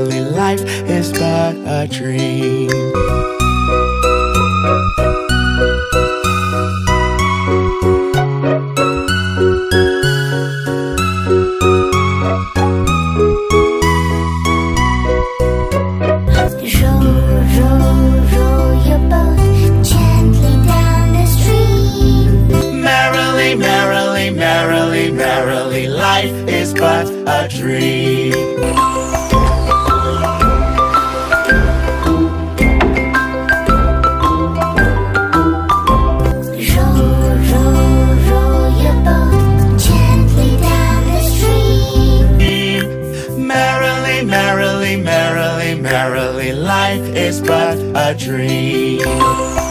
merrily, life is but a dream. Merrily, merrily, life is but a dream. Row your boat gently down the stream. Merrily, merrily, merrily, merrily, life is but a dream.